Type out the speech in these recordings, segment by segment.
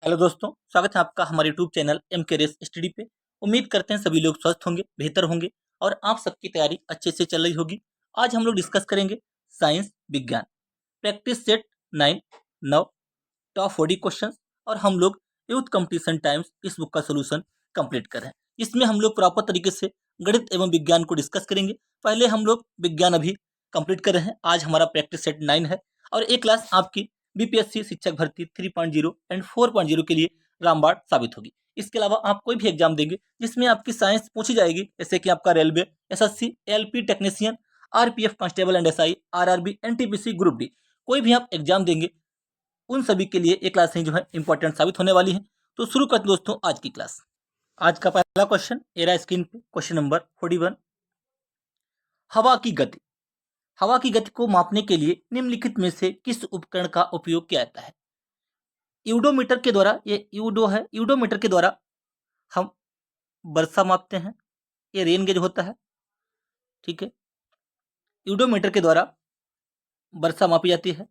Hello दोस्तों, स्वागत है आपका हमारे यूट्यूब चैनल एम के रेस स्टडी पे। उम्मीद करते हैं सभी लोग स्वस्थ होंगे, बेहतर होंगे और आप सबकी तैयारी अच्छे से चल रही होगी। आज हम लोग डिस्कस करेंगे साइंस विज्ञान प्रैक्टिस सेट 9 9 टॉप 40 क्वेश्चन और हम लोग यूथ कंपटीशन टाइम्स इस बुक का सोल्यूशन कंप्लीट कर रहे हैं। इसमें हम लोग प्रॉपर तरीके से गणित एवं विज्ञान को डिस्कस करेंगे। पहले हम लोग विज्ञान अभी कंप्लीट कर रहे हैं। आज हमारा प्रैक्टिस सेट 9 है और एक क्लास आपकी बीपीएससी शिक्षक भर्ती 3.0 एंड 4.0 के लिए रामबाण साबित होगी। इसके अलावा आप कोई भी एग्जाम देंगे जिसमें आपकी साइंस पूछी जाएगी, जैसे कि आपका railway, SSC, LP technician, RPF constable and SI, RRB, NTPC, group D, कोई भी आप एग्जाम देंगे उन सभी के लिए एक क्लास जो है इंपॉर्टेंट साबित होने वाली है। तो शुरू करते हैं दोस्तों आज की क्लास। आज का पहला क्वेश्चन ए रहा स्क्रीन पे, क्वेश्चन नंबर 41। हवा की गति। हवा की गति को मापने के लिए निम्नलिखित में से किस उपकरण का उपयोग किया जाता है? यूडोमीटर के द्वारा, ये यूडो है, यूडोमीटर के द्वारा हम वर्षा मापते हैं, ये रेन गेज होता है, ठीक है। यूडोमीटर के द्वारा वर्षा मापी जाती है।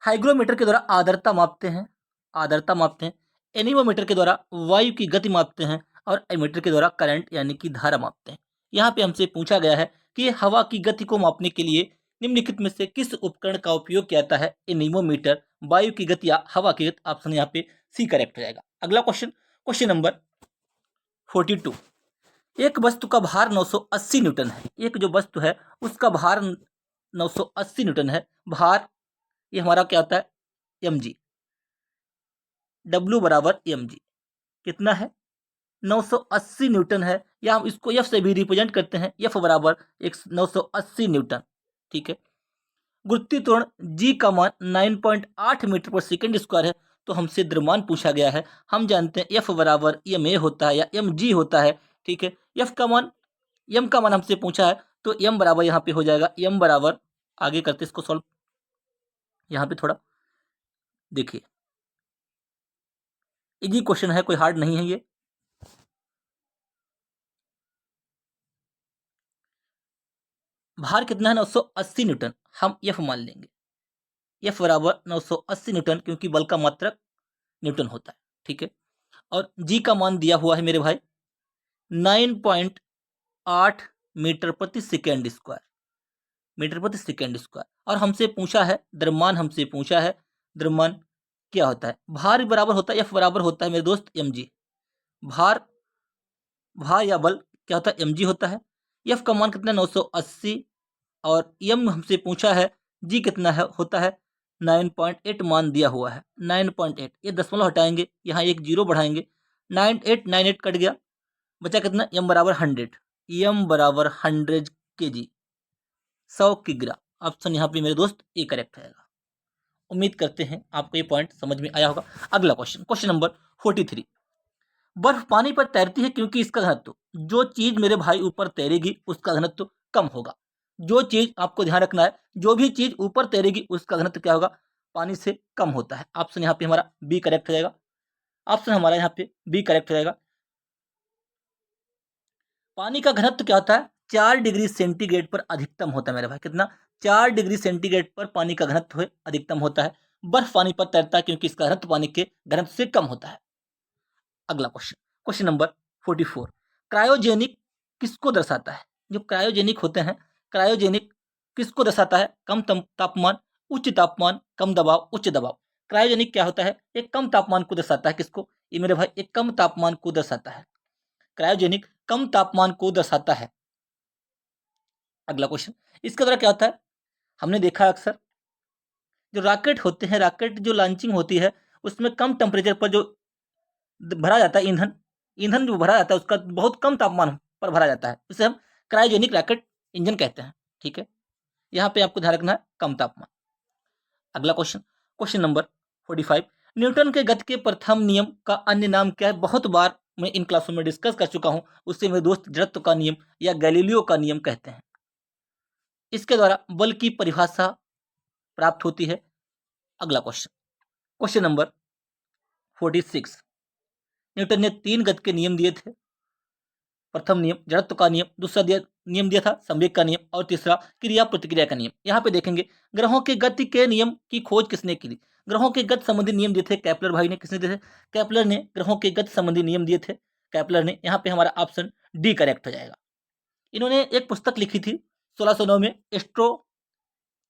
हाइग्रोमीटर के द्वारा आर्द्रता मापते हैं, आर्द्रता मापते हैं। एनीमोमीटर के द्वारा वायु की गति मापते हैं और एमीटर के द्वारा करंट यानी कि धारा मापते हैं। यहाँ पे हमसे पूछा गया है कि हवा की गति को मापने के लिए निम्नलिखित में से किस उपकरण का उपयोग किया जाता है? एनीमोमीटर, वायु की गति या हवा की गति। ऑप्शन यहाँ पे सी करेक्ट हो जाएगा। अगला क्वेश्चन, क्वेश्चन नंबर 42। एक वस्तु का भार 980 न्यूटन है। एक जो वस्तु है उसका भार 980 न्यूटन है। भार ये हमारा क्या होता है? M G. डब्ल्यू बराबर एम जी कितना है? 980 न्यूटन है, या हम इसको एफ से भी रिप्रेजेंट करते हैं। एफ बराबर 980 न्यूटन, ठीक है। गुरुत्वीय त्वरण जी का मान 9.8 मीटर पर सेकेंड स्क्वायर है। तो हमसे द्रव्यमान पूछा गया है। हम जानते हैं एफ बराबर एम ए होता है या एम जी होता है, ठीक है। एफ का मान, एम का मान हमसे पूछा है तो एम बराबर यहाँ पे हो जाएगा, एम बराबर, आगे करते इसको सॉल्व। यहाँ पे थोड़ा देखिए, इजी क्वेश्चन है, कोई हार्ड नहीं है ये। भार कितना है? 980 न्यूटन। हम एफ मान लेंगे, एफ बराबर 980 न्यूटन, क्योंकि बल का मात्रक न्यूटन होता है, ठीक है। और जी का मान दिया हुआ है मेरे भाई 9.8 मीटर प्रति सेकेंड स्क्वायर, मीटर प्रति सेकेंड स्क्वायर। और हमसे पूछा है द्रव्यमान, हमसे पूछा है द्रव्यमान क्या होता है? भार बराबर होता है, एफ बराबर होता है मेरे दोस्त एम जी। भार, भार या बल क्या होता है? एम जी होता है। एफ का मान कितना? 980। और एम हमसे पूछा है, जी कितना है? होता है 9.8, मान दिया हुआ है 9.8। ये दशमलव हटाएंगे, यहाँ एक जीरो बढ़ाएंगे, 9898 कट गया, बचा कितना? एम बराबर 100। एम बराबर 100 के जी, 100 किग्रा। ऑप्शन यहाँ पे मेरे दोस्त ए करेक्ट रहेगा। उम्मीद करते हैं आपको ये पॉइंट समझ में आया होगा। अगला क्वेश्चन, क्वेश्चन नंबर 43। बर्फ पानी पर तैरती है क्योंकि इसका घनत्व, जो चीज मेरे भाई ऊपर तैरेगी उसका घनत्व कम होगा। जो चीज, आपको ध्यान रखना है, जो भी चीज ऊपर तैरेगी उसका घनत्व क्या होगा? पानी से कम होता है। ऑप्शन यहाँ पे हमारा बी करेक्ट हो जाएगा। ऑप्शन हमारा यहाँ पे बी करेक्ट हो जाएगा। पानी का घनत्व क्या होता है? 4 डिग्री सेंटीग्रेड पर अधिकतम होता है मेरे भाई। कितना? 4 डिग्री सेंटीग्रेड पर पानी का घनत्व अधिकतम होता है। बर्फ पानी पर तैरता है क्योंकि इसका घनत्व पानी के घनत्व से कम होता है। अगला क्वेश्चन, क्वेश्चन नंबर 44। क्रायोजेनिक किसको दर्शाता है? जो क्रायोजेनिक होते हैं, क्रायोजेनिक किसको दर्शाता है? कम तापमान, उच्च तापमान, कम दबाव, उच्च दबाव। क्रायोजेनिक क्या होता है? एक कम तापमान को दर्शाता है। किसको? ये मेरे भाई एक कम तापमान को दर्शाता है। क्रायोजेनिक कम तापमान को दर्शाता है। अगला क्वेश्चन, इसके द्वारा क्या होता है? हमने देखा अक्सर जो रॉकेट होते हैं, रॉकेट जो लॉन्चिंग होती है उसमें कम टेम्परेचर पर जो भरा जाता है ईंधन, ईंधन जो भरा जाता है उसका बहुत कम तापमान पर भरा जाता है, इसे हम क्रायोजेनिक रॉकेट इंजन कहते हैं, ठीक है। यहाँ पे आपको ध्यान रखना है कम तापमान। अगला क्वेश्चन, क्वेश्चन नंबर 45। न्यूटन के गति के प्रथम नियम का अन्य नाम क्या है? बहुत बार मैं इन क्लासों में डिस्कस कर चुका हूं, उससे मेरे दोस्त जड़त्व का नियम या गैलीलियो का नियम कहते हैं। इसके द्वारा बल की परिभाषा प्राप्त होती है। अगला क्वेश्चन, क्वेश्चन नंबर 46। न्यूटन ने 3 गति के नियम दिए थे। प्रथम नियम जड़त्व का नियम, दूसरा दिया नियम दिया था, संवेग का नियम, और तीसरा क्रिया प्रतिक्रिया का नियम। यहाँ पे देखेंगे ग्रहों के गति के नियम की खोज किसने की थी। ग्रहों के गति संबंधी नियम दिए थे केपलर भाई ने। किसने दिए थे? केपलर ने ग्रहों के गति संबंधी नियम दिए थे, केपलर ने। यहाँ पे हमारा ऑप्शन डी करेक्ट हो जाएगा। इन्होंने एक पुस्तक लिखी थी 1609 में,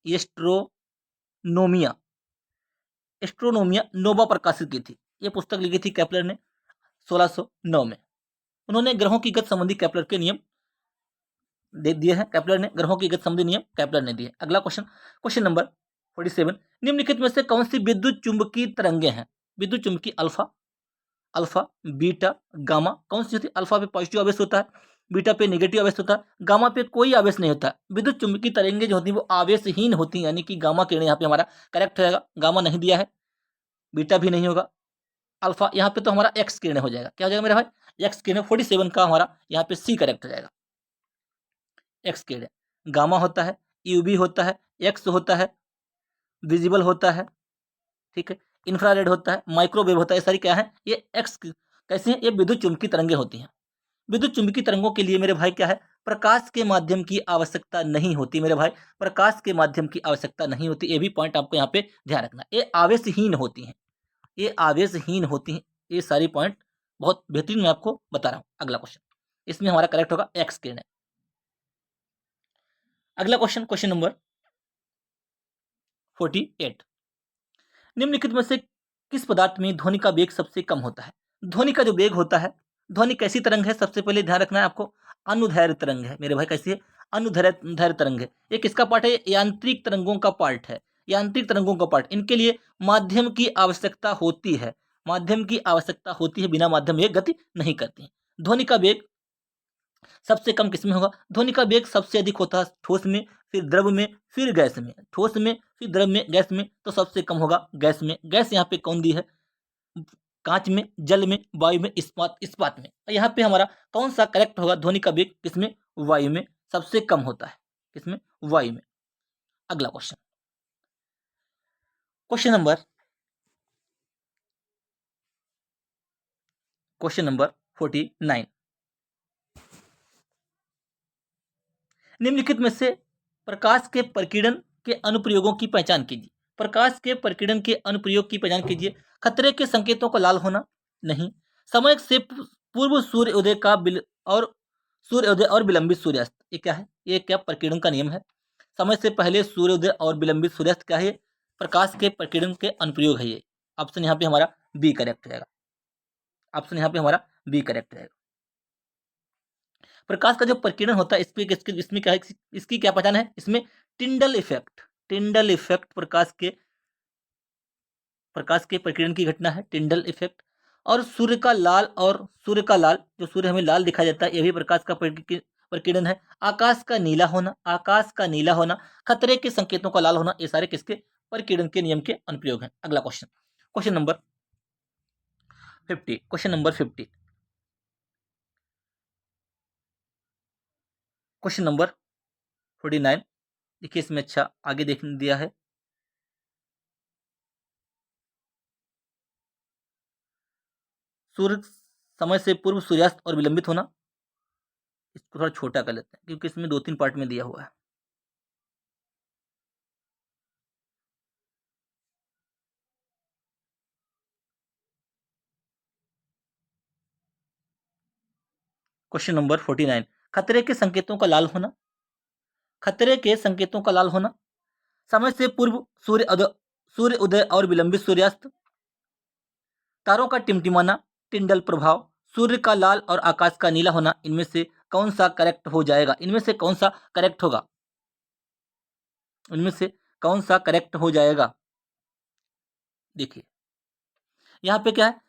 एस्ट्रोनोमिया एस्ट्रोनोमिया नोवा प्रकाशित की थी। ये पुस्तक लिखी थी केपलर ने 1609 में। उन्होंने ग्रहों की गति संबंधी केपलर के नियम दे दिए हैं। केपलर ने ग्रहों की गति संबंधी नियम केपलर ने दिए। अगला क्वेश्चन, क्वेश्चन नंबर 47, निम्नलिखित में से कौन सी विद्युत चुंबकीय तरंगे हैं? विद्युत चुंबकीय अल्फा, अल्फा, बीटा, गामा, कौन सी होती है? अल्फा पे पॉजिटिव आवेश होता है, बीटा पे नेगेटिव आवेश होता है, गामा पे कोई आवेश नहीं होता है। विद्युत चुंबकीय तरंगे जो होती हैं वो आवेशहीन होती हैं, यानी कि गामा किरण यहाँ पे हमारा करेक्ट हो जाएगा। गामा नहीं दिया है, बीटा भी नहीं होगा, अल्फा, यहाँ पे तो हमारा एक्स किरण हो जाएगा। क्या हो जाएगा मेरे भाई? एक्स किरण। 47 का हमारा यहाँ पे सी करेक्ट हो जाएगा। एक्स किरण, गामा होता है, यूवी होता है, एक्स होता है, विजिबल होता है, ठीक है, इंफ्रारेड होता है, माइक्रोवेव होता है। ये सारी क्या है? ये एक्स कैसे हैं? ये विद्युत चुंबकीय तरंगे होती हैं। विद्युत चुंबकीय तरंगों के लिए मेरे भाई क्या है? प्रकाश के माध्यम की आवश्यकता नहीं होती मेरे भाई, प्रकाश के माध्यम की आवश्यकता नहीं होती। ये भी पॉइंट आपको यहाँ पे ध्यान रखना। ये आवेशहीन होती हैं, ये आवेशहीन होती हैं। ये सारी पॉइंट बहुत बेहतरीन मैं आपको बता रहा हूँ। अगला क्वेश्चन, इसमें हमारा करेक्ट होगा एक्स किरण। अगला क्वेश्चन, क्वेश्चन नंबर 48, निम्नलिखित में से किस पदार्थ में ध्वनि का वेग सबसे कम होता है? ध्वनि का जो वेग होता है, ध्वनि कैसी तरंग है? सबसे पहले ध्यान रखना है आपको, अनुदैर्ध्य तरंग है मेरे भाई। कैसी है? अनुदैर्ध्य तरंग है। ये किसका पार्ट है? यांत्रिक तरंगों का पार्ट है, यांत्रिक तरंगों का पार्ट। इनके लिए माध्यम की आवश्यकता होती है, माध्यम की आवश्यकता होती है, बिना माध्यम ये गति नहीं करती। ध्वनि का वेग सबसे कम किसमें होगा? ध्वनि का वेग सबसे अधिक होता है ठोस में, फिर द्रव में, फिर गैस में। ठोस में, फिर द्रव में, गैस में, तो सबसे कम होगा गैस में। गैस यहाँ पे कौन दी है? कांच में, जल में, वायु में, इस्पात, इस्पात में। यहाँ पे हमारा कौन सा करेक्ट होगा? ध्वनि का वेग किसमें? वायु में सबसे कम होता है। किसमें? वायु में। अगला क्वेश्चन, क्वेश्चन नंबर 49, निम्नलिखित में से प्रकाश के प्रकीर्णन के अनुप्रयोगों की पहचान कीजिए। प्रकाश के प्रकीर्णन के अनुप्रयोग की पहचान कीजिए। खतरे के संकेतों का लाल होना, नहीं। समय से पूर्व सूर्योदय का और सूर्योदय और विलंबित सूर्यास्त, ये क्या है? ये क्या प्रकीर्णन का नियम है? समय से पहले सूर्योदय और विलंबित सूर्यास्त क्या है? प्रकाश के प्रकीर्णन के अनुप्रयोग है ये। ऑप्शन यहाँ पे हमारा बी करेक्ट हो जाएगा। ऑप्शन यहाँ पे हमारा बी करेक्ट रहेगा। प्रकाश का जो प्रकीर्णन होता है, इसमें क्या है? इसकी क्या पहचान है? इसमें टिंडल इफेक्ट, टिंडल इफेक्ट प्रकाश के प्रकीर्णन की घटना है, टिंडल इफेक्ट। और सूर्य का लाल, और सूर्य का लाल, जो सूर्य हमें लाल दिखाई देता है, यह भी प्रकाश का प्रकीर्णन है। आकाश का नीला होना, आकाश का नीला होना, खतरे के संकेतों का लाल होना, ये सारे किसके? प्रकीर्णन के नियम के अनुप्रयोग हैं। अगला question, question number 50, question number 50, question number 49। देखिए इसमें अच्छा आगे देख दिया है। सूर्य समय से पूर्व सूर्यास्त और विलंबित होना, इसको थोड़ा छोटा कर लेते हैं क्योंकि इसमें 2-3 पार्ट में दिया हुआ है। क्वेश्चन नंबर 49, खतरे के संकेतों का लाल होना, खतरे के संकेतों का लाल होना, समय से पूर्व सूर्य उदय और विलंबित सूर्यास्त, तारों का टिमटिमाना, टिंडल प्रभाव, सूर्य का लाल और आकाश का नीला होना, इनमें से कौन सा करेक्ट हो जाएगा? इनमें से कौन सा करेक्ट होगा? इनमें से कौन सा करेक्ट हो जाएगा? देखिए यहाँ पे क्या है?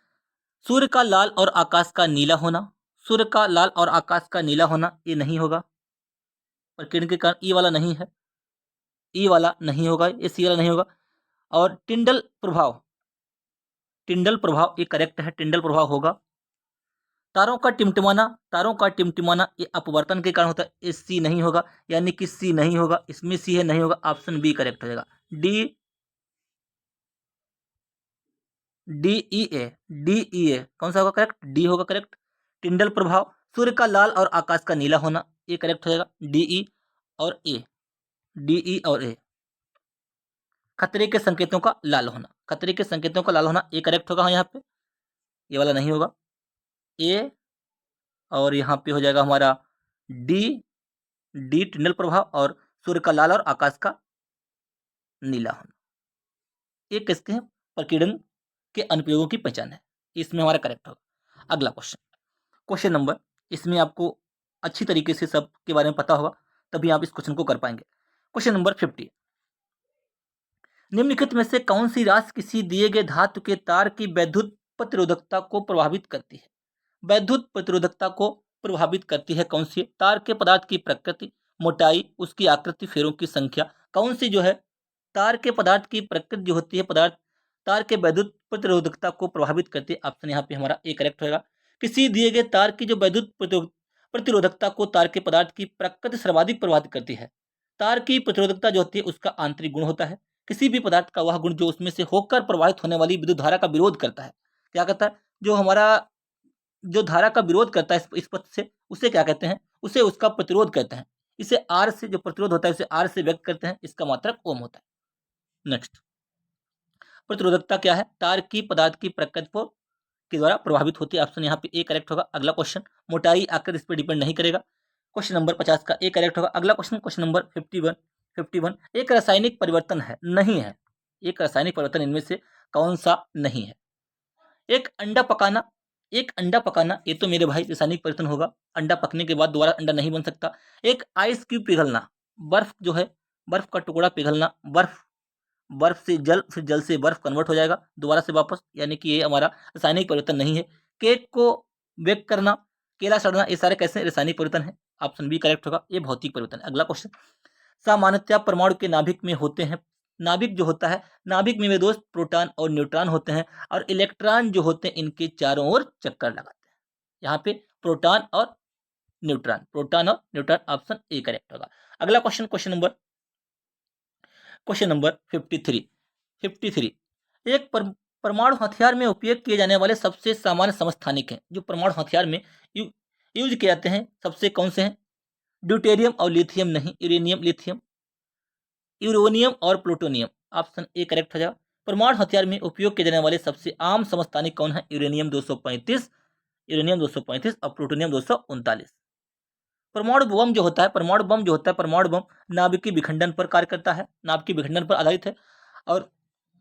सूर्य का लाल और आकाश का नीला होना, सूर्य का लाल और आकाश का नीला होना, ये नहीं होगा। प्रकीर्णन के कारण ई वाला नहीं है, ई वाला नहीं होगा, ये सी वाला नहीं होगा। और टिंडल प्रभाव ये करेक्ट है, टिंडल प्रभाव होगा। तारों का टिमटिमाना, तारों का टिमटिमाना, ये अपवर्तन के कारण होता है, ये सी नहीं होगा, यानी कि सी नहीं होगा। इसमें सी है, नहीं होगा। ऑप्शन बी करेक्ट हो जाएगा। डी डी ई ए कौन सा होगा करेक्ट? डी होगा करेक्ट। टिंडल प्रभाव, सूर्य का लाल और आकाश का नीला होना, ए करेक्ट हो जाएगा, डीई और ए, डीई और ए। खतरे के संकेतों का लाल होना, खतरे के संकेतों का लाल होना ए करेक्ट होगा। यहाँ पे ये वाला नहीं होगा, ए, और यहाँ पे हो जाएगा हमारा डी, डी टिनल प्रभाव और सूर्य का लाल और आकाश का नीला होना। ये किसके हैं? प्रकीर्णन के अनुप्रयोगों की पहचान है, इसमें हमारा करेक्ट होगा। अगला क्वेश्चन, क्वेश्चन नंबर, इसमें आपको अच्छी तरीके से सब के बारे में पता होगा, तभी आप इस क्वेश्चन को कर पाएंगे। क्वेश्चन नंबर 50, निम्नलिखित में से कौन सी राशि किसी दिए गए धातु के तार की वैद्युत प्रतिरोधकता को प्रभावित करती है? वैद्युत प्रतिरोधकता को प्रभावित करती है कौन सी? तार के पदार्थ की प्रकृति, मोटाई, उसकी आकृति, फेरों की संख्या, कौन सी जो है तार के पदार्थ की प्रकृति जो होती है, पदार्थ तार के वैद्युत प्रतिरोधकता को प्रभावित करती है? ऑप्शन यहाँ पे हमारा ए करेक्ट होगा। किसी दिए गए तार की जो वैद्युत प्रतिरोधकता को तार के पदार्थ की प्रकृति सर्वाधिक प्रभावित करती है। तार की प्रतिरोधकता जो होती है उसका आंतरिक गुण होता है, किसी भी पदार्थ का वह गुण जो उसमें से होकर प्रवाहित होने वाली विद्युत धारा का विरोध करता है। क्या कहता है? जो हमारा जो धारा का विरोध करता है इस पथ से, उसे क्या कहते हैं? उसे उसका प्रतिरोध कहते हैं। इसे आर से, जो प्रतिरोध होता है उसे आर से व्यक्त करते हैं, इसका मात्रक ओम होता है। नेक्स्ट, प्रतिरोधकता क्या है? तार की पदार्थ की प्रकृति को के द्वारा प्रभावित होती है। ऑप्शन यहाँ पे ए करेक्ट होगा। अगला क्वेश्चन, मोटाई आकृति इस पर डिपेंड नहीं करेगा। क्वेश्चन नंबर 50 का ए करेक्ट होगा। अगला क्वेश्चन, क्वेश्चन नंबर 51, एक रासायनिक परिवर्तन है, नहीं है, एक रासायनिक परिवर्तन इनमें से कौन सा नहीं है? एक अंडा पकाना, एक अंडा पकाना, ये तो मेरे भाई रासायनिक परिवर्तन होगा। अंडा पकने के बाद दोबारा अंडा नहीं बन सकता। एक आइस क्यूब पिघलना, बर्फ जो है, बर्फ का टुकड़ा पिघलना, बर्फ, बर्फ से जल, फिर जल से बर्फ कन्वर्ट हो जाएगा दोबारा से वापस, यानी कि ये हमारा रासायनिक परिवर्तन नहीं है। केक को बेक करना, केला सड़ना, ये सारे कैसे रासायनिक परिवर्तन है? ऑप्शन बी करेक्ट होगा, ये भौतिक परिवर्तन है। अगला क्वेश्चन, सामान्यतः परमाणु के नाभिक में होते हैं, नाभिक जो होता है, नाभिक में वे दोस्त प्रोटॉन और न्यूट्रॉन होते हैं, और इलेक्ट्रॉन जो होते हैं इनके चारों ओर चक्कर लगाते हैं। यहाँ पे प्रोटॉन और न्यूट्रॉन, प्रोटॉन और न्यूट्रॉन, ऑप्शन ए करेक्ट होगा। अगला क्वेश्चन, क्वेश्चन नंबर 53, एक परमाणु हथियार में उपयोग किए जाने वाले सबसे सामान्य समस्थानिक हैं, जो परमाणु हथियार में यूज किए जाते हैं सबसे कौन से हैं? ड्यूटेरियम और लिथियम नहीं, यूरेनियम, लिथियम, यूरेनियम और प्लूटोनियम, ऑप्शन ए करेक्ट हो जाएगा। परमाणु हथियार में उपयोग किए जाने वाले सबसे आम समस्थानिक कौन है? यूरेनियम 235, यूरेनियम 235 और प्लूटोनियम 239। परमाणु बम जो होता है, परमाणु बम जो होता है, परमाणु बम नाभिकीय विखंडन पर कार्य करता है, नाभिकीय विखंडन पर आधारित है, और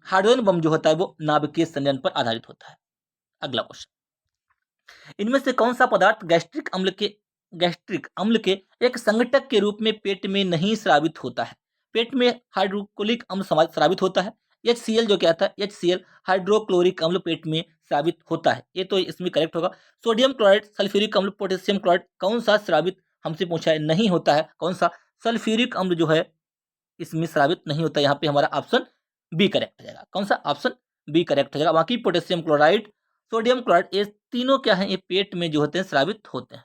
हाइड्रोजन बम जो होता है वो नाभिकीय संयोजन पर आधारित होता है। अगला क्वेश्चन, इनमें से कौन सा पदार्थ गैस्ट्रिक अम्ल के एक संघटक के रूप में पेट में नहीं स्रावित होता है? पेट में हाइड्रोक्लोरिक अम्ल स्रावित होता है। HCl जो क्या था, HCl हाइड्रोक्लोरिक अम्ल पेट में स्रावित होता है, ये तो इसमें करेक्ट होगा। सोडियम क्लोराइड, सल्फ्यूरिक अम्ल, पोटेशियम क्लोराइड, कौन सा स्रावित हमसे पूछा है? नहीं होता है। कौन सा? सल्फ्यूरिक अम्ल जो है इसमें स्रावित नहीं होता। यहाँ पे हमारा ऑप्शन बी करेक्ट हो जाएगा। कौन सा? ऑप्शन बी करेक्ट हो जाएगा। बाकी पोटेशियम क्लोराइड, सोडियम क्लोराइड, ये तीनों क्या है? ये पेट में जो होते हैं स्रावित होते हैं।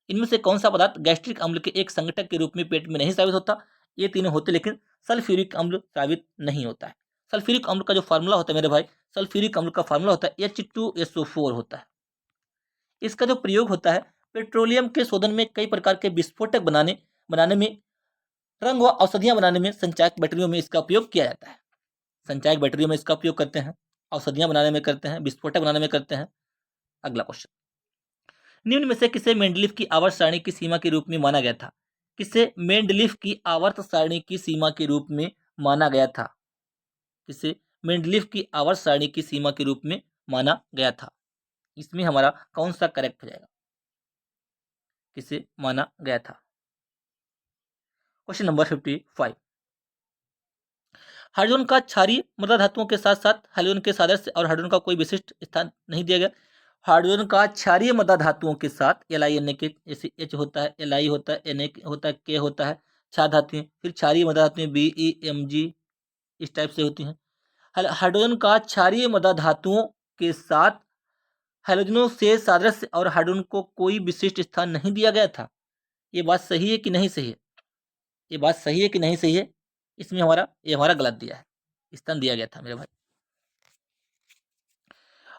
इनमें से कौन सा पदार्थ गैस्ट्रिक अम्ल के एक संघटक के रूप में पेट में नहीं स्रावित होता? ये तीनों होते, लेकिन सल्फ्यूरिक अम्ल स्रावित नहीं होता है। सल्फ्यूरिक अम्ल का जो फार्मूला होता है मेरे भाई, सल्फ्यूरिक अम्ल का फार्मूला होता है H2SO4 होता है। इसका जो प्रयोग होता है पेट्रोलियम के शोधन में, कई प्रकार के विस्फोटक बनाने में, रंग व औषधियां बनाने में, संचायक बैटरियों में इसका उपयोग किया जाता है। संचायक बैटरियों में इसका उपयोग करते हैं, औषधियां बनाने में करते हैं, विस्फोटक बनाने में करते हैं। अगला क्वेश्चन, निम्न में से किसे मेंडलीफ की आवर्त सारणी की सीमा के रूप में माना गया था? किसे मेंडलीफ की आवर्त सारणी की सीमा के रूप में माना गया था? किसे मेंडलीफ की आवर्त सारणी की सीमा के रूप में माना गया था? इसमें हमारा कौन सा करेक्ट हो जाएगा? किसे माना गया था? क्वेश्चन नंबर 55, हाइड्रोजन का क्षारीय मृदा धातुओं के साथ साथ हाइड्रोजन के सादृश्य और हाइड्रोजन का कोई विशिष्ट स्थान नहीं दिया गया। हाइड्रोजन का क्षारीय मृदा धातुओं के साथ Li Na जैसे H होता है, Li होता है, Na होता है, K होता है, क्षार धातुएं, फिर क्षारीय मृदा धातुएं BeMg इस टाइप से होती हैं। हाइड्रोजन का क्षारीय मृदा धातुओं के साथ हाइड्रोजनों से सादृश्य और हाइड्रोजन को कोई विशिष्ट स्थान नहीं दिया गया था। ये बात सही है कि नहीं सही है? ये बात सही है कि नहीं सही है? इसमें ये हमारा गलत दिया है, स्थान दिया गया था मेरे भाई।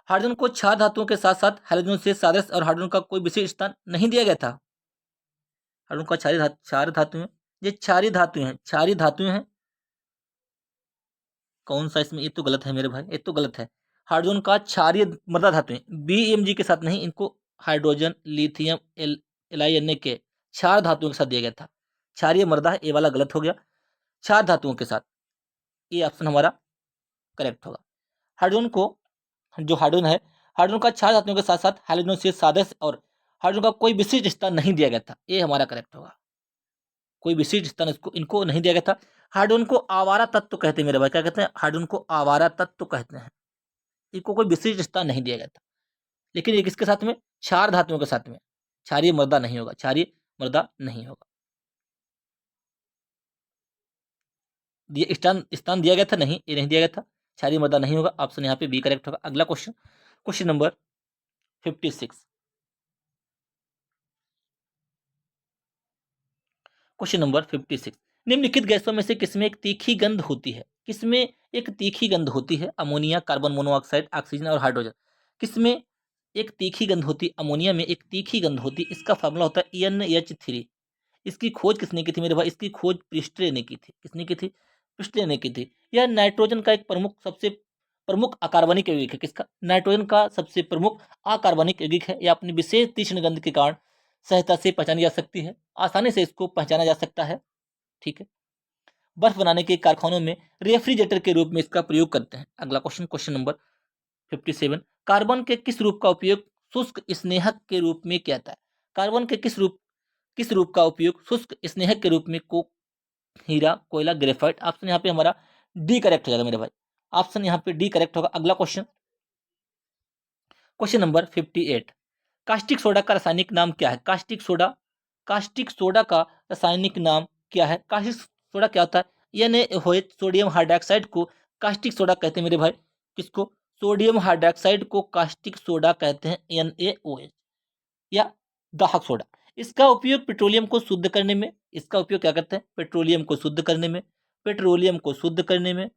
हाइड्रोजन को क्षार धातुओं के साथ साथ हाइड्रोजन से सादृश्य और हाइड्रोजन का कोई विशेष स्थान नहीं दिया गया था। हाइड्रोजन का क्षारीय धातु है, ये क्षारीय धातु है, क्षारीय धातु है। कौन सा इसमें, ये तो गलत है मेरे भाई, ये तो गलत है। हाइड्रोजन का क्षारीय मृदा धातु है, BeMg के साथ नहीं, इनको हाइड्रोजन लिथियम Li Na के क्षार धातुओं के साथ दिया गया था। क्षारीय मृदा है, ये वाला गलत हो गया। क्षार धातुओं के साथ, ये ऑप्शन हमारा करेक्ट होगा। हाइड्रोजन को, जो हाइड्रोजन है, हाइड्रोजन का क्षार धातुओं के साथ साथ हाइड्रोजन से सादृश्य और हाइड्रोजन का कोई विशिष्ट स्थान नहीं दिया गया था, ये हमारा करेक्ट होगा। कोई विशिष्ट स्थान इसको, इनको नहीं दिया गया था। हाइड्रोजन को आवारा तत्व कहते हैं मेरे भाई, क्या कहते हैं, हाइड्रोजन को आवारा तत्व कहते हैं। इनको कोई विशिष्ट स्थान नहीं दिया गया था। लेकिन ये किसके साथ में, क्षार धातुओं के साथ में, क्षारीय मृदा नहीं होगा, क्षारीय मृदा नहीं होगा। स्थान स्थान दिया गया था, नहीं, ये नहीं दिया गया था, क्षारीय मृदा नहीं होगा। ऑप्शन यहाँ पे बी करेक्ट होगा। अगला question, question number 56। Question number 56, निम्नलिखित गैसों में से किसमें एक तीखी गंध होती है, किसमें एक तीखी गंध होती है, अमोनिया, कार्बन मोनोऑक्साइड, ऑक्सीजन और हाइड्रोजन। किसमें एक तीखी गंध होती, अमोनिया में एक तीखी गंध होती, इसका फार्मूला होता है NH3। इसकी खोज किसने की थी मेरे भाई, इसकी खोज प्रिस्टले ने की थी। किसने की थी, प्रिस्टले ने की थी। यह नाइट्रोजन का एक प्रमुख, सबसे प्रमुख अकार्बनिक यौगिक है। किसका, नाइट्रोजन का सबसे प्रमुख अकार्बनिक यौगिक है। यह अपनी विशेष तीक्ष्ण गंध के कारण सहजता से पहचानी जा सकती है, आसानी से इसको पहचाना जा सकता है। ठीक है, बर्फ बनाने के कारखानों में रेफ्रिजरेटर के रूप में इसका प्रयोग करते हैं। अगला क्वेश्चन, क्वेश्चन नंबर 57, कार्बन के किस रूप का उपयोग शुष्क स्नेहक के रूप में किया जाता है। कार्बन के किस रूप का उपयोग शुष्क स्नेहक के रूप में कोक, हीरा, कोयला, ग्रेफाइट। ऑप्शन यहाँ पे हमारा डी करेक्ट हो जाएगा मेरे भाई, ऑप्शन यहाँ पे डी करेक्ट होगा। अगला question, question number 58, caustic soda का रासायनिक नाम क्या है। कास्टिक सोडा का रासायनिक नाम क्या है। कास्टिक सोडा क्या होता है, NaOH, सोडियम हाइड्रोक्साइड को कास्टिक सोडा कहते हैं मेरे भाई। किसको, सोडियम हाइड्रोक्साइड को कास्टिक सोडा कहते हैं, NaOH या दाहक सोडा। इसका उपयोग पेट्रोलियम को शुद्ध करने में, इसका उपयोग क्या करते हैं, पेट्रोलियम को शुद्ध करने में, पेट्रोलियम को शुद्ध करने में,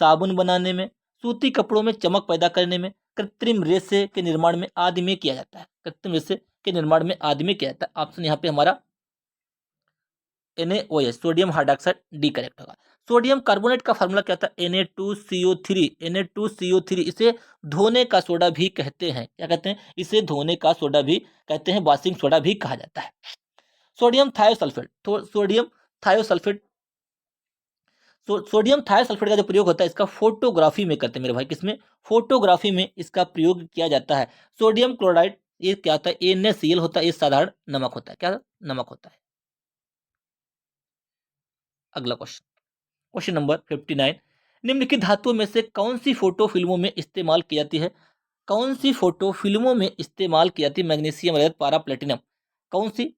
साबुन बनाने में, सूती कपड़ों में चमक पैदा करने में, कृत्रिम रेशे के निर्माण में आदि में किया जाता है। कृत्रिम रेशे के निर्माण में आदि में किया जाता है। ऑप्शन यहाँ पे हमारा NaOH, sodium hydroxide, D correct होगा। सोडियम कार्बोनेट का फार्मूला क्या था, Na2CO3। Na2CO3, इसे धोने का सोडा भी कहते हैं। क्या कहते हैं, इसे धोने का सोडा भी कहते हैं, वॉशिंग सोडा भी कहा जाता है। सोडियम थायोसल्फेट, तो सोडियम थायोसल्फेट, सोडियम थायोसल्फेट का जो प्रयोग होता है, इसका फोटोग्राफी में करते हैं मेरे भाई। किसमें, फोटोग्राफी में इसका प्रयोग किया जाता है। सोडियम क्लोराइड, ये क्या होता है, NaCl होता है, ये साधारण नमक होता है। क्या नमक होता है। अगला क्वेश्चन, क्वेश्चन नंबर 59, निम्नलिखित धातुओं में से कौन सी फोटो फिल्मों में इस्तेमाल की जाती है। कौन सी फोटो फिल्मों में इस्तेमाल की जाती है, मैग्नीशियम, रजत, पारा, प्लेटिनम। कौन सी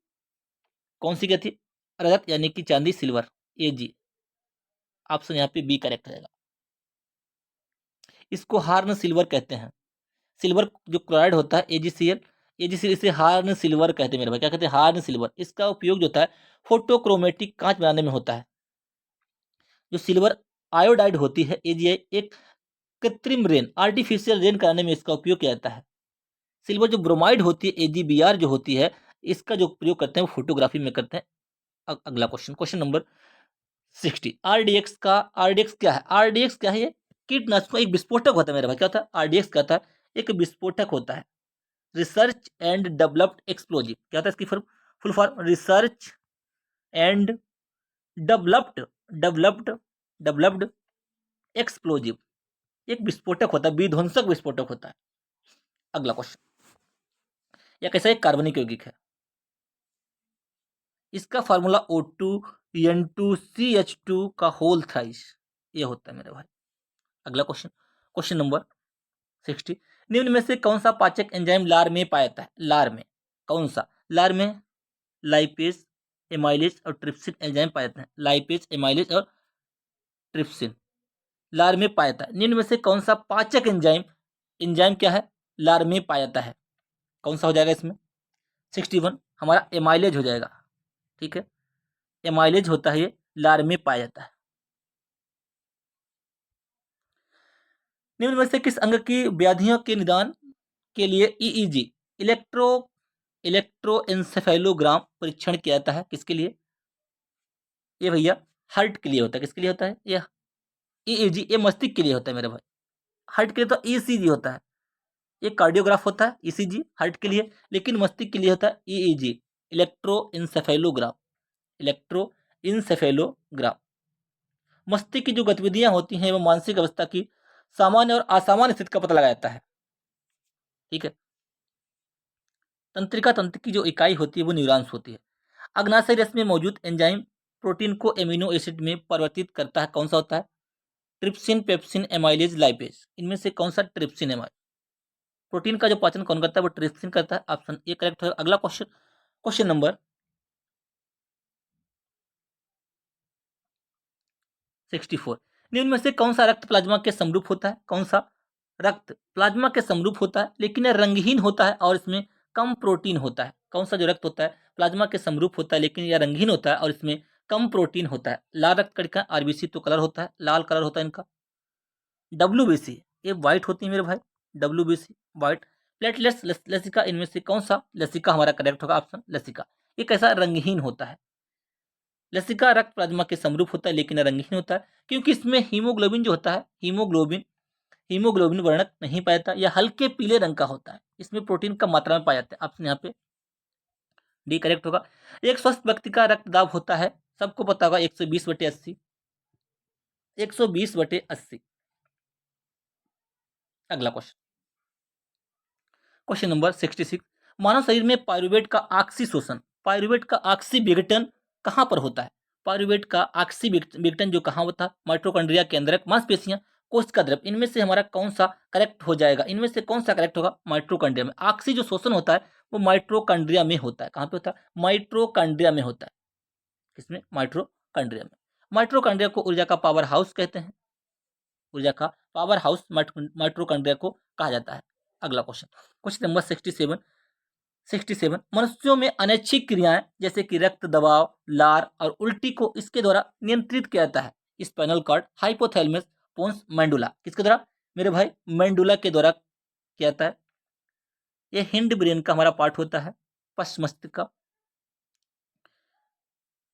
क्या थी, रजत यानी कि चांदी, सिल्वर, Ag। ऑप्शन यहाँ पे बी करेक्ट रहेगा। इसको हार्न सिल्वर कहते हैं। सिल्वर जो क्लोराइड होता है, AgCl, इसे हार्न सिल्वर कहते हैं मेरे भाई। क्या कहते हैं, हार्न सिल्वर। इसका उपयोग जो होता है फोटोक्रोमेटिक कांच बनाने में होता है। जो सिल्वर आयोडाइड होती है, AgI, एक कृत्रिम रेन, आर्टिफिशियल रेन कराने में इसका उपयोग किया जाता है। सिल्वर जो ब्रोमाइड होती है, AgBr जो होती है, इसका जो प्रयोग करते हैं वो फोटोग्राफी में करते हैं। अगला क्वेश्चन, क्वेश्चन नंबर 60, RDX क्या है। RDX क्या है, ये कीटनाशक एक विस्फोटक होता है मेरे भाई। क्या होता है, RDX क्या होता है, एक विस्फोटक होता है। रिसर्च एंड डेवलप्ड एक्सप्लोजिव, क्या होता है इसकी full form, research and developed developed developed explosive. एक विस्फोटक होता है, विध्वंसक विस्फोटक होता है। अगला क्वेश्चन, यह कैसा एक कार्बनिक यौगिक है। इसका फार्मूला O2N2CH2 का होल थ्राइस, ये होता है मेरे भाई। अगला क्वेश्चन, क्वेश्चन नंबर 60, निम्न में से कौन सा पाचक एंजाइम लार में पाया जाता है। लार में कौन सा, लार में लाइपेज, एमाइलेज और ट्रिप्सिन एंजाइम पाए जाते हैं। लाइपेज, एमाइलेज और ट्रिप्सिन लार में पाया जाता है। निम्न में से कौन सा पाचक एंजाइम, एंजाइम क्या है, लार में पाया जाता है। कौन सा हो जाएगा इसमें, 61 हमारा एमाइलेज हो जाएगा। ठीक है, एमाइलेज होता है, ये लार में पाया जाता है। निम्न में से किस अंग की व्याधियों के निदान के लिए EEG, इलेक्ट्रोएन्सेफेलोग्राम परीक्षण किया जाता है किसके लिए? ये भैया हार्ट के लिए होता है। किसके लिए होता है? ये ईईजी, ये मस्तिष्क के लिए होता है मेरे भाई। हार्ट के लिए तो ईसीजी होता है, ये कार्डियोग्राफ होता है, ईसीजी हार्ट के लिए, लेकिन मस्तिष्क के लिए होता है ईईजी, इलेक्ट्रोएन्सेफेलोग्राम। इलेक्ट्रोएन्सेफेलोग्राम मस्तिष्क की जो गतिविधियां होती हैं वो मानसिक अवस्था की सामान्य और असामान्य स्थिति का पता लगाया जाता है। ठीक है। तंत्रिका तंत्र की जो इकाई होती है वो न्यूरॉन्स होती है। अग्नाशय रस में मौजूद एंजाइम प्रोटीन को एमिनो एसिड में परिवर्तित करता है। कौन सा होता है? Trypsin, pepsin, amylase, lipase. इनमें से कौन सा ट्रिप्सिन एमाइल? प्रोटीन का जो पाचन कौन करता है? वो ट्रिप्सिन करता है। ऑप्शन ए करेक्ट है। अगला क्वेश्चन, क्वेश्चन नंबर 64। निम्न में से कौन सा रक्त प्लाज्मा के समरूप होता है? कौन सा रक्त प्लाज्मा के समरूप होता है लेकिन यह रंगहीन होता है और इसमें कम प्रोटीन होता है? कौन सा जो रक्त होता है प्लाज्मा के समरूप होता है लेकिन यह रंगहीन होता है और इसमें कम प्रोटीन होता है? लाल रक्त कणिका आरबीसी तो कलर होता है, लाल कलर होता है इनका। डब्ल्यूबीसी ये व्हाइट होती है मेरे भाई, डब्ल्यूबीसी व्हाइट। प्लेटलेट्स लसिका, इनमें से कौन सा लसिका हमारा करेक्ट होगा? ऑप्शन लसिका। ये कैसा रंगहीन होता है? लसिका रक्त प्लाज्मा के समरूप होता है लेकिन रंगहीन होता है क्योंकि इसमें हीमोग्लोबिन जो होता है, हीमोग्लोबिन वर्णक नहीं पाया जाता, यह हल्के पीले रंग का होता है। इसमें प्रोटीन कम मात्रा में पाया जाता है। ऑप्शन यहाँ पे डी करेक्ट होगा। एक स्वस्थ व्यक्ति का रक्तदाब होता है, सबको पता होगा, 120/80। 120/80। अगला क्वेश्चन, क्वेश्चन नंबर 66। मानव शरीर में पायरुवेट का ऑक्सी शोषण, पायरुवेट का ऑक्सी विघटन कहां पर होता है? पायरुवेट का ऑक्सी विघटन जो कहां होता है? माइटोकॉन्ड्रिया के अंदर, मांसपेशियां, कोशिका द्रव। इनमें से हमारा कौन सा करेक्ट हो जाएगा? इनमें से कौन सा करेक्ट होगा? माइटोकॉन्ड्रिया में। ऑक्सी जो शोषण होता है वो माइट्रोकॉन्ड्रिया में होता है। कहां पे होता है? माइट्रोकॉन्ड्रिया में होता है। किसमें? माइट्रोकॉन्ड्रिया में। माइट्रोकॉन्ड्रिया को ऊर्जा का पावर हाउस कहते हैं। ऊर्जा का पावर हाउस माइट्रोकॉन्ड्रिया को कहा जाता है। अगला क्वेश्चन, क्वेश्चन नंबर 67। 67 मनुष्यों में अनैच्छिक क्रियाएं जैसे कि रक्त दबाव, लार और उल्टी को इसके द्वारा नियंत्रित किया जाता है। Spinal cord, hypothalamus, pons, medulla. किसके द्वारा मेरे भाई? मेंडुला के द्वारा किया जाता है। ये हिंड ब्रेन का हमारा पार्ट होता है, पश्च मस्तिष्क का।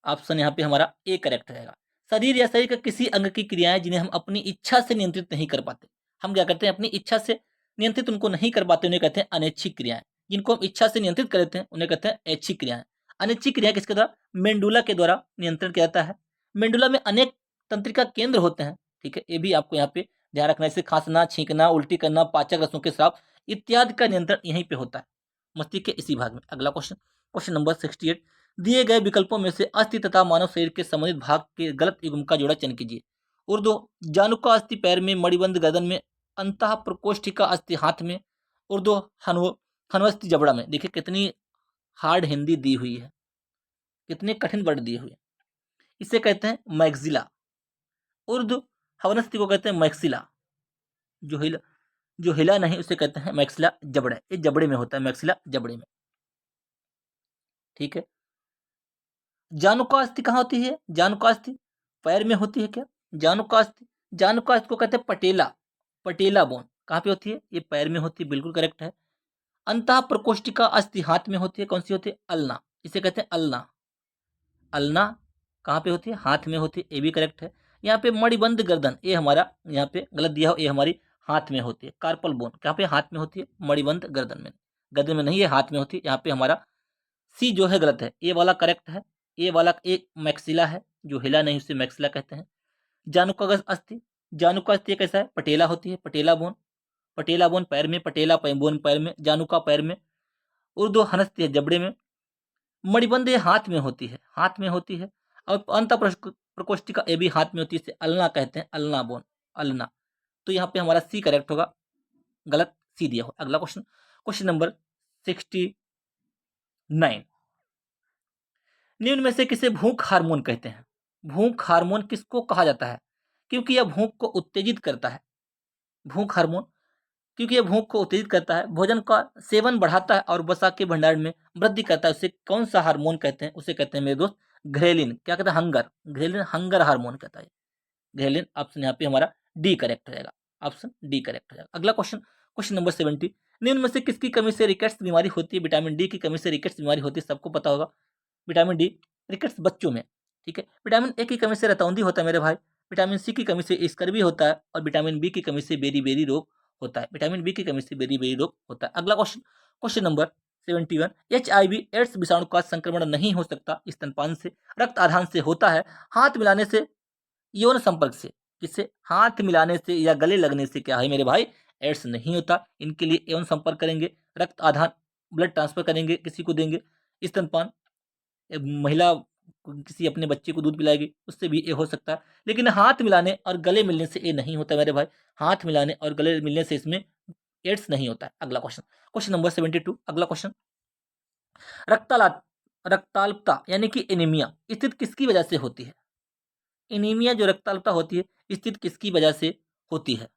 ऑप्शन यहाँ पे हमारा ए करेक्ट रहेगा। शरीर या शरीर के किसी अंग की क्रियाएं जिन्हें हम अपनी इच्छा से नियंत्रित नहीं कर पाते, हम क्या करते हैं? अपनी इच्छा से नियंत्रित उनको नहीं कर पाते, उन्हें कहते हैं अनैच्छिक क्रियाएं। जिनको हम इच्छा से नियंत्रित कर देते हैं उन्हें कहते हैं ऐच्छिक क्रियाएं। अनैच्छिक क्रिया किसके द्वारा? मेंडुला के द्वारा नियंत्रण किया जाता है। मेंडुला में अनेक तंत्रिका केंद्र होते हैं। ठीक है, ये भी आपको यहाँ पे ध्यान रखना है। जैसे खांसना, छींकना, उल्टी करना, पाचक रसों के स्राव इत्यादि का नियंत्रण यहीं पे होता है, मस्तिष्क के इसी भाग में। अगला क्वेश्चन, क्वेश्चन नंबर 68। दिए गए विकल्पों में से अस्थि तथा मानव शरीर के संबंधित भाग के गलत युग्म का जोड़ा चयन कीजिए। उर्दू, जानुका अस्थि पैर में, मणिबंध गर्दन में, अंतः प्रकोष्ठिका अस्थि हाथ में। उर्दू, हनवस्ति जबड़ा में। देखिए कितनी हार्ड हिंदी दी हुई है, कितने कठिन वर्ड दिए हुए हैं। इसे कहते हैं मैक्सिला। उर्दू हवनस्ति को कहते हैं मैक्सिला। जो हिला जो हिला नहीं उसे कहते हैं मैक्सिला जबड़े। ये जबड़े में होता है, मैक्सिला जबड़े में। ठीक है। जानुकास्ति कहाँ होती है? जानुकास्ति पैर में होती है क्या? जानुकास्ति, जानुकास्ति को कहते हैं पटेला, पटेला बोन। कहाँ पे होती है? ये पैर में होती है, बिल्कुल करेक्ट है। अंतः प्रकोष्ठिका अस्थि हाथ में होती है। कौन सी होती है? अल्ना, इसे कहते हैं अल्ना। अल्ना कहाँ पे होती है? हाथ में होती है, ये भी करेक्ट है। यहाँ पे मणिबंध गर्दन, ये हमारा यहाँ पे गलत दिया हो, ये हमारी हाथ में होती है। कार्पल बोन कहाँ पे? हाथ में होती है, मणिबंध गर्दन में। गर्दन में नहीं है, हाथ में होती है। यहाँ पे हमारा सी जो है गलत है, ए वाला करेक्ट है। ए वाला एक मैक्सिला है, जो हिला नहीं उसे मैक्सिला कहते हैं। जानुका अस्थि, जानुका अस्थि कैसा है? पटेला होती है, पटेला बोन। पटेला बोन पैर में, पटेला बोन पैर में, जानुका पैर में। उर्दू हनस्ती है जबड़े में। मणिबंध ये हाथ में होती है, हाथ में होती है। और अंत प्रकोष्ठिका ये भी हाथ में होती है, इसे अल्ना कहते हैं, अल्ना बोन, अल्ना। तो यहाँ पे हमारा सी करेक्ट होगा, गलत सी दिया हो। अगला क्वेश्चन, क्वेश्चन नंबर 69। निम्न में से किसे भूख हार्मोन कहते हैं? भूख हार्मोन किसको कहा जाता है? क्योंकि यह भूख को उत्तेजित करता है। भूख हार्मोन क्योंकि यह भूख को उत्तेजित करता है, भोजन का सेवन बढ़ाता है और वसा के भंडारण में वृद्धि करता है। उसे कौन सा हार्मोन कहते हैं? उसे कहते हैं मेरे दोस्त घ्रेलिन। क्या कहते हैं? हंगर। घ्रेलिन हंगर हार्मोन कहता है। घ्रेलिन। ऑप्शन यहाँ पे हमारा डी करेक्ट हो जाएगा। ऑप्शन डी करेक्ट हो जाएगा। अगला क्वेश्चन, क्वेश्चन नंबर 70, निम्न में से किसकी कमी से रिकेट्स बीमारी होती है? विटामिन डी की कमी से रिकेट्स बीमारी होती है, सबको पता होगा। विटामिन डी रिकेट्स बच्चों में, ठीक है। विटामिन ए की कमी से रतौंधी होता है मेरे भाई। विटामिन सी की कमी से स्कर्वी होता है और विटामिन बी की कमी से बेरी-बेरी रोग होता है। विटामिन बी की कमी से बेरी-बेरी रोग होता है। अगला question, question number 71, HIV AIDS विषाणु का संक्रमण नहीं हो सकता स्तनपान से, रक्त आधान से होता है, हाथ मिलाने से, यौन संपर्क से। किससे? हाथ मिलाने से या गले लगने से क्या है मेरे भाई? एड्स नहीं होता। इनके लिए यौन संपर्क करेंगे, रक्त आधान ब्लड ट्रांसफर करेंगे, किसी को देंगे, स्तनपान महिला किसी अपने बच्चे को दूध पिलाएगी, उससे भी ये हो सकता है। लेकिन हाथ मिलाने और गले मिलने से ये नहीं होता मेरे भाई। हाथ मिलाने और गले मिलने से इसमें एड्स नहीं होता है। अगला क्वेश्चन, क्वेश्चन नंबर 72, अगला क्वेश्चन, रक्ताला रक्ताल्पता यानी कि एनीमिया स्थित किसकी वजह से होती है? एनीमिया जो रक्ताल्पता होती है स्थित किसकी वजह से होती है?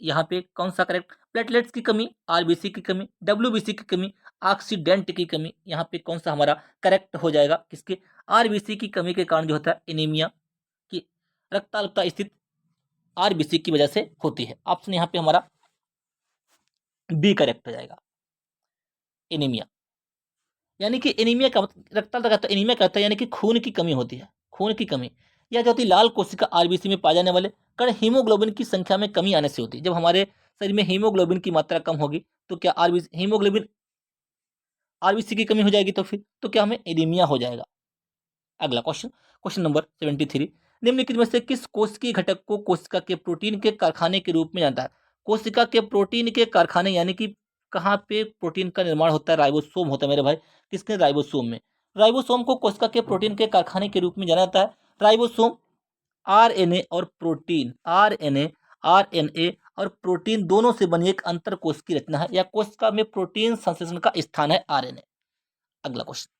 यहाँ पे कौन सा करेक्ट? प्लेटलेट्स की कमी, आरबीसी की कमी, डब्ल्यूबीसी की कमी, ऑक्सीडेंट की कमी। यहाँ पे कौन सा हमारा करेक्ट हो जाएगा? किसके? आरबीसी की कमी के कारण जो होता है एनीमिया की रक्ताल्पता स्थित आरबीसी की वजह से होती है। ऑप्शन यहाँ पे हमारा बी करेक्ट हो जाएगा, एनीमिया। यानी कि एनीमिया का रक्ताल्पता कहता है, एनीमिया कहता है यानी कि खून की कमी होती है, खून की कमी। यह जो होती है लाल कोशिका आरबीसी में पाए जाने वाले कण हीमोग्लोबिन की संख्या में कमी आने से होती है। जब हमारे शरीर में हीमोग्लोबिन की मात्रा कम होगी तो क्या आरबीसी हीमोग्लोबिन आरबीसी की कमी हो जाएगी, तो फिर तो क्या हमें एनीमिया हो जाएगा। अगला क्वेश्चन, क्वेश्चन नंबर 73, निम्नलिखित में से किस कोशिकीय घटक को कोशिका के प्रोटीन के कारखाने के रूप में जानता है? कोशिका के प्रोटीन के कारखाने यानी कि कहाँ पे प्रोटीन का निर्माण होता है? राइबोसोम होता है मेरे भाई। किसके? राइबोसोम में। राइबोसोम को कोशिका के प्रोटीन के कारखाने के रूप में जाना जाता है। राइबोसोम आरएनए और प्रोटीन, आरएनए और प्रोटीन दोनों से बनी एक अंतर कोश की रचना है, या कोशिका में प्रोटीन संश्लेषण का स्थान है आरएनए। अगला क्वेश्चन,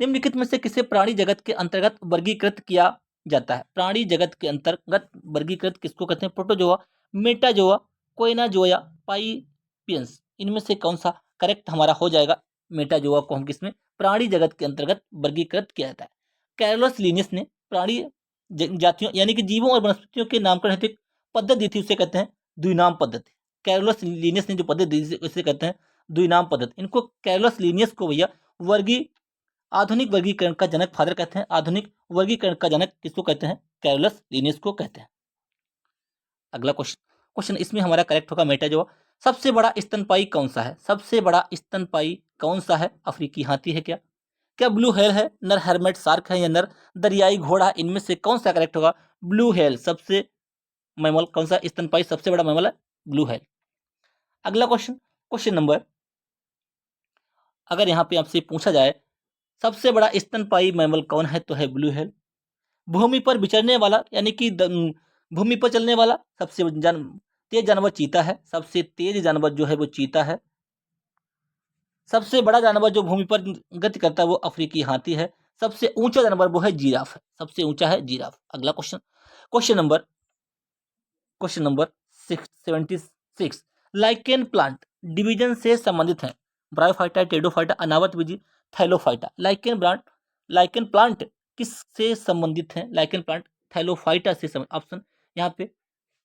निम्नलिखित में से किसे प्राणी जगत के अंतर्गत वर्गीकृत किया जाता है? प्राणी जगत के अंतर्गत वर्गीकृत किसको कहते हैं? प्रोटोजोआ, मेटाजोआ, कोएनाजोआ, पाइपियंस। इनमें से कौन सा करेक्ट हमारा हो जाएगा? मेटाजोआ को हम किसमें प्राणी जगत के अंतर्गत वर्गीकृत किया जाता है। कैरोलस लिनियस ने प्राणी जातियों यानी कि जीवों और वनस्पतियों के नामकरण हेतु एक पद्धति दी थी, उसे कहते हैं द्विनाम पद्धति। कैरोलस लिनियस ने जो पद्धति दी थी उसे कहते हैं द्विनाम पद्धति। इनको कैरोलस लिनियस को भैया आधुनिक वर्गीकरण का जनक फादर कहते हैं। आधुनिक वर्गीकरण का जनक किसको कहते हैं? कैरोलस लिनियस को कहते हैं। अगला क्वेश्चन, क्वेश्चन इसमें हमारा करेक्ट होगा मेटाजोआ। सबसे बड़ा स्तनपायी कौन सा है? सबसे बड़ा स्तनपायी कौन सा है? अफ्रीकी हाथी है क्या? क्या ब्लू हेल है, नर हेरमेट शार्क है, या नर दरियाई घोड़ा? इनमें से कौन सा करेक्ट होगा? ब्लू हेल सबसे मैमल, कौन सा स्तनपायी सबसे बड़ा मैमल है? Blue hello. अगला क्वेश्चन, क्वेश्चन नंबर, अगर यहाँ पे आपसे पूछा जाए सबसे बड़ा स्तनपायी मैमल कौन है, तो है ब्लू हेल। भूमि पर विचरने वाला यानी कि भूमि पर चलने वाला सबसे तेज जानवर चीता है। सबसे तेज जानवर जो है वो चीता है। सबसे बड़ा जानवर जो भूमि पर गति करता है वो अफ्रीकी हाथी है। सबसे ऊंचा जानवर वो है जिराफ है, सबसे ऊंचा है जिराफ। अगला question, question number 76, lichen plant division से संबंधित है? ब्रायोफाइटा, टेडोफाइटा, अनावृत बीजी, थैलोफाइटा। लाइकेन प्लांट किससे संबंधित है? लाइकेन प्लांट थैलोफाइटा से संबंधित। ऑप्शन यहाँ पे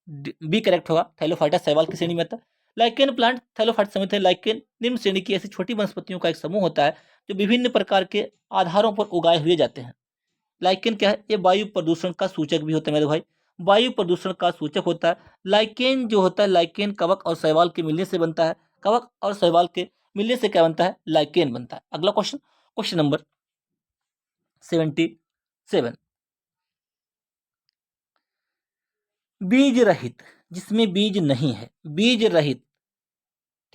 बी करेक्ट होगा, थैलोफाइटा शैवाल की श्रेणी में आता है। लाइकेन प्लांट थैलोफाइटा संबंधित है। लाइकेन निम्न श्रेणी की ऐसी छोटी वनस्पतियों का एक समूह होता है जो विभिन्न प्रकार के आधारों पर उगाए हुए जाते हैं। लाइकेन क्या है? ये वायु प्रदूषण का सूचक भी होता है मेरे भाई, वायु प्रदूषण का सूचक होता है। लाइकेन जो होता है, लाइकेन कवक और शैवाल के मिलने से बनता है। कवक और शैवाल के मिलने से क्या बनता है? लाइकेन बनता है। अगला क्वेश्चन, क्वेश्चन नंबर 77, बीज रहित, जिसमें बीज नहीं है, बीज रहित,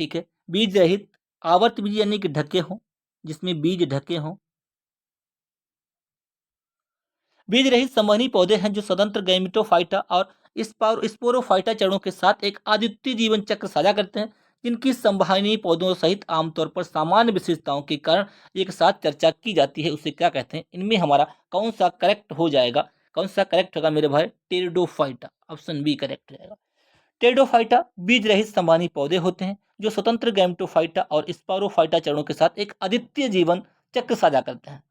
ठीक है, बीज रहित आवर्त बीज यानी कि ढके हों, जिसमें बीज ढके हों। बीज रहित संवहनी पौधे हैं जो स्वतंत्र गैमेटोफाइटा और स्पोरोफाइटा चरणों के साथ एक अद्वितीय जीवन चक्र साझा करते हैं, जिनकी संवहनी पौधों सहित आमतौर पर सामान्य विशेषताओं के कारण एक साथ चर्चा की जाती है। उसे क्या कहते हैं? इनमें हमारा कौन सा करेक्ट हो जाएगा? कौन सा करेक्ट होगा मेरे भाई? टेरिडोफाइटा, ऑप्शन बी करेक्ट हो जाएगा। टेरिडोफाइटा बीज रहित संवहनी पौधे होते हैं जो स्वतंत्र गैमेटोफाइटा और स्पोरोफाइटा चरणों के साथ एक अद्वितीय जीवन चक्र साझा करते हैं,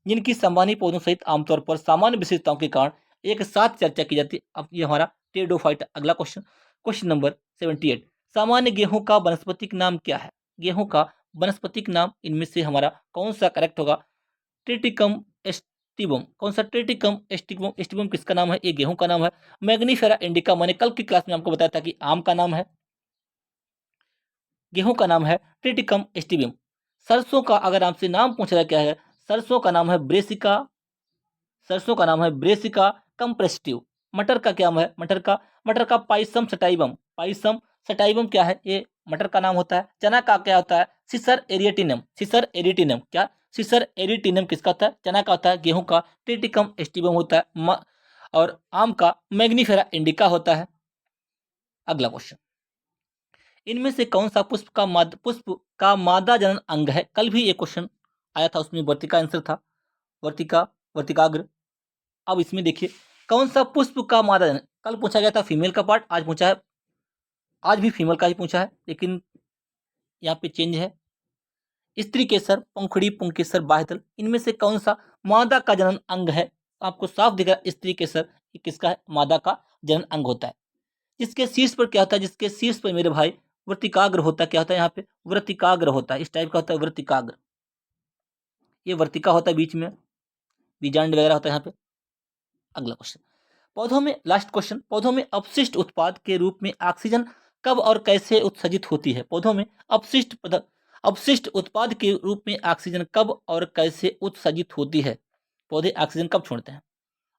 जिनकी संवहनी पौधों सहित आमतौर पर सामान्य विशेषताओं के कारण एक साथ चर्चा की जाती है। अब ये हमारा टेरिडोफाइटा। अगला क्वेश्चन, क्वेश्चन नंबर 78, सामान्य गेहूं का वनस्पतिक नाम क्या है? गेहूं का वनस्पतिक नाम इनमें से हमारा कौन सा करेक्ट होगा? Triticum aestivum. कौन सा? Triticum aestivum. एस्टिवम किसका नाम है? ये गेहूं का नाम है। मैग्नीफेरा इंडिका मैंने कल की क्लास में आपको बताया था कि आम का नाम है, गेहूं का नाम है ट्रिटिकम एस्टिवम। सरसों का अगर आपसे नाम पूछा जाए क्या है, सरसों का नाम है ब्रेसिका, सरसों का नाम है ब्रेसिका कंप्रेस्टिव। मटर का क्या नाम है? मटर का पाइसम सटाइवम। पाइसम सटाइवम क्या है? ये मटर का नाम होता है। चना का क्या होता है? सिसर एरिएटिनम। सिसर एरिएटिनम क्या? सिसर एरिएटिनम किसका होता है? चना का होता है। गेहूं का ट्रिटिकम एस्टिवम होता है और आम का मैग्नीफेरा इंडिका होता है। अगला क्वेश्चन, इनमें से कौन सा पुष्प का मादा जनन अंग है? कल भी एक क्वेश्चन आया था, उसमें वर्तिका आंसर था, वर्तिका, वर्तिकाग्र। अब इसमें देखिए कौन सा पुष्प का मादा जनन, कल पूछा गया था फीमेल का पार्ट, आज पूछा है, आज भी फीमेल का ही पूछा है, लेकिन यहाँ पे चेंज है। स्त्री केसर, पंखुड़ी, पुंकेसर, बाह्यदल, इनमें से कौन सा मादा का जनन अंग है? आपको साफ दिख रहा है स्त्री केसर, ये किसका है? मादा का जनन अंग होता है। जिसके शीर्ष पर क्या होता है? जिसके शीर्ष पर मेरे भाई वर्तिकाग्र होता है। क्या होता है यहाँ पे? वर्तिकाग्र होता है। इस टाइप का होता है वर्तिकाग्र, ये वर्तिका होता है बीच में, बीजांड वगैरह होता है यहाँ पे। अगला क्वेश्चन, पौधों में, लास्ट क्वेश्चन, पौधों में अपशिष्ट उत्पाद के रूप में ऑक्सीजन कब और कैसे उत्सर्जित होती है? पौधों में अपशिष्ट उत्पाद के रूप में ऑक्सीजन कब और कैसे उत्सर्जित होती है? पौधे ऑक्सीजन कब छोड़ते हैं?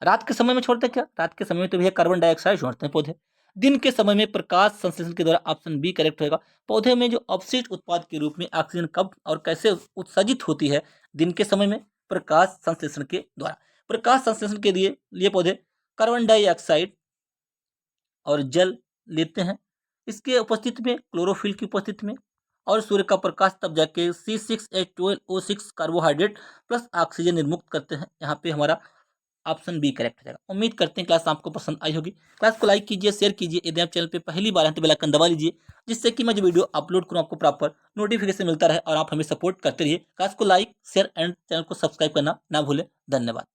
रात के समय में छोड़ते हैं क्या? रात के समय में तो भैया कार्बन डाइऑक्साइड छोड़ते हैं पौधे। दिन के समय में प्रकाश संश्लेषण के द्वारा, ऑप्शन बी करेक्ट होगा। पौधे में जो अपशिष्ट उत्पाद के रूप में ऑक्सीजन कब और कैसे उत्सर्जित होती है? दिन के समय में प्रकाश संश्लेषण के द्वारा। प्रकाश संश्लेषण के लिए पौधे कार्बन डाइऑक्साइड और जल लेते हैं, इसके उपस्थिति में, क्लोरोफिल की उपस्थिति में, और सूर्य का प्रकाश तब जाके C6H12O6 कार्बोहाइड्रेट प्लस ऑक्सीजन निर्मुक्त करते हैं। यहाँ पे हमारा ऑप्शन बी करेक्ट हो जाएगा। उम्मीद करते हैं क्लास आपको पसंद आई होगी। क्लास को लाइक कीजिए, शेयर कीजिए। यदि आप चैनल पे पहली बार हैं तो बेल आइकन दबा लीजिए, जिससे कि मैं जो वीडियो अपलोड करूँ आपको प्रॉपर नोटिफिकेशन मिलता रहे और आप हमें सपोर्ट करते रहिए। क्लास को लाइक, शेयर एंड चैनल को सब्सक्राइब करना ना भूलें। धन्यवाद।